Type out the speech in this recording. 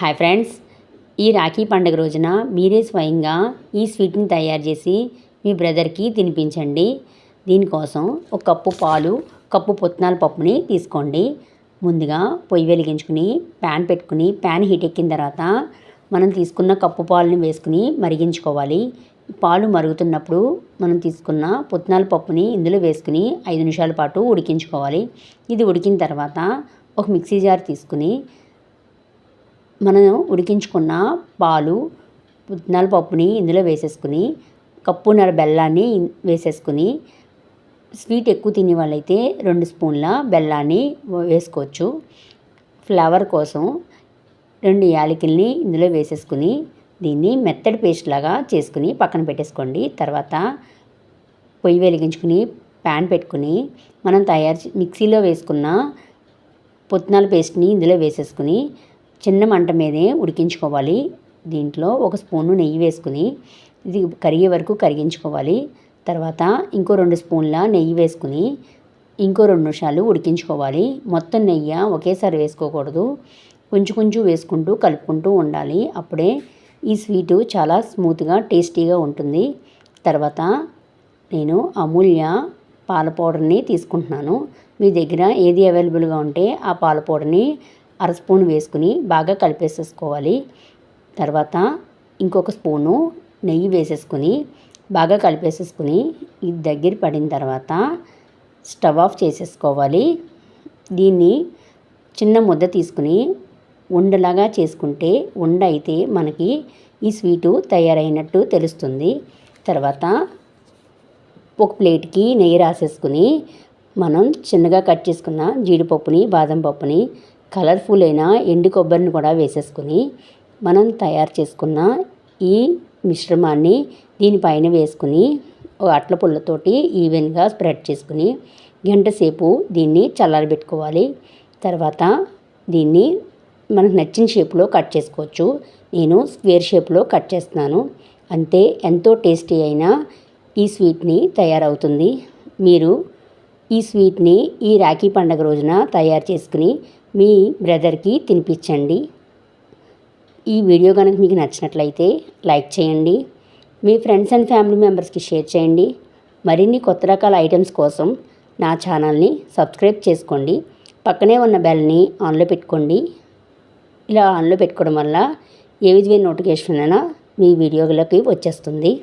Hi friends, ఈ రాఖీ పండుగ రోజున మీరే స్వయంగా ఈ స్వీట్ని తయారు చేసి మీ బ్రదర్కి తినిపించండి. దీనికోసం ఒక కప్పు పాలు, కప్పు పుట్నాల పప్పుని తీసుకోండి. ముందుగా పొయ్యి వెలిగించుకుని ప్యాన్ పెట్టుకుని ప్యాన్ హీట్ ఎక్కిన తర్వాత మనం తీసుకున్న కప్పు పాలుని వేసుకుని మరిగించుకోవాలి. పాలు మరుగుతున్నప్పుడు మనం తీసుకున్న పుట్నాల పప్పుని ఇందులో వేసుకుని 5 నిమిషాల పాటు ఉడికించుకోవాలి. ఇది ఉడికిన తర్వాత ఒక మిక్సీ జార్ తీసుకుని మనం ఉడికించుకున్న పాలు, పుట్నాల పప్పుని ఇందులో వేసేసుకుని కప్పున్నర బెల్లాన్ని వేసేసుకుని, స్వీట్ ఎక్కువ తినే వాళ్ళైతే 2 స్పూన్ల బెల్లాన్ని వేసుకోవచ్చు. ఫ్లేవర్ కోసం 2 యాలకుల్ని ఇందులో వేసేసుకుని దీన్ని మెత్తడి పేస్ట్ లాగా చేసుకుని పక్కన పెట్టేసుకోండి. తర్వాత పొయ్యి వెలిగించుకుని ప్యాన్ పెట్టుకుని మనం మిక్సీలో వేసుకున్న పుట్నాల పేస్ట్ని ఇందులో వేసేసుకుని చిన్న మంట మీదే ఉడికించుకోవాలి. దీంట్లో 1 స్పూను నెయ్యి వేసుకుని ఇది కరిగే వరకు కరిగించుకోవాలి. తర్వాత ఇంకో 2 స్పూన్ల నెయ్యి వేసుకుని ఇంకో 2 నిమిషాలు ఉడికించుకోవాలి. మొత్తం నెయ్యి ఒకేసారి వేసుకోకూడదు, కొంచెం కొంచెం వేసుకుంటూ కలుపుకుంటూ ఉండాలి. అప్పుడే ఈ స్వీటు చాలా స్మూత్గా టేస్టీగా ఉంటుంది. తర్వాత నేను అమూల్య పాల పౌడర్ని తీసుకుంటున్నాను. మీ దగ్గర ఏది అవైలబుల్గా ఉంటే ఆ పాల పౌడర్ని 1/2 స్పూన్ వేసుకుని బాగా కలిపేసేసుకోవాలి. తర్వాత ఇంకొక స్పూను నెయ్యి వేసేసుకుని బాగా కలిపేసేసుకుని ఇది దగ్గర పడిన తర్వాత స్టవ్ ఆఫ్ చేసేసుకోవాలి. దీన్ని చిన్న ముద్ద తీసుకుని ఉండలాగా చేసుకుంటే ఉండ అయితే మనకి ఈ స్వీటు తయారైనట్టు తెలుస్తుంది. తర్వాత ఒక ప్లేట్కి నెయ్యి రాసేసుకుని మనం చిన్నగా కట్ చేసుకున్న జీడిపప్పుని, బాదం పప్పుని, కలర్ఫుల్ అయిన ఎండు కొబ్బరిని కూడా వేసేసుకుని మనం తయారు చేసుకున్న ఈ మిశ్రమాన్ని దీనిపైన వేసుకుని అట్ల పుల్లతోటి ఈవెన్గా స్ప్రెడ్ చేసుకుని గంట సేపు దీన్ని చల్లారబెట్టుకోవాలి. తర్వాత దీన్ని మనకు నచ్చిన షేప్లో కట్ చేసుకోవచ్చు. నేను స్క్వేర్ షేప్లో కట్ చేస్తున్నాను. అంతే, ఎంతో టేస్టీ అయిన ఈ స్వీట్ని తయారవుతుంది. మీరు ఈ స్వీట్ని ఈ రాఖీ పండుగ రోజున తయారు చేసుకుని మీ బ్రదర్కి తినిపించండి. ఈ వీడియో కనుక మీకు నచ్చినట్లయితే లైక్ చేయండి, మీ ఫ్రెండ్స్ అండ్ ఫ్యామిలీ మెంబర్స్కి షేర్ చేయండి. మరిన్ని కొత్త రకాల ఐటమ్స్ కోసం నా ఛానల్ని సబ్స్క్రైబ్ చేసుకోండి. పక్కనే ఉన్న బెల్ని ఆన్లో పెట్టుకోండి. ఇలా ఆన్లో పెట్టుకోవడం వల్ల ఏ విధమైన నోటిఫికేషన్ అయినా మీ వీడియోలకి వచ్చేస్తుంది.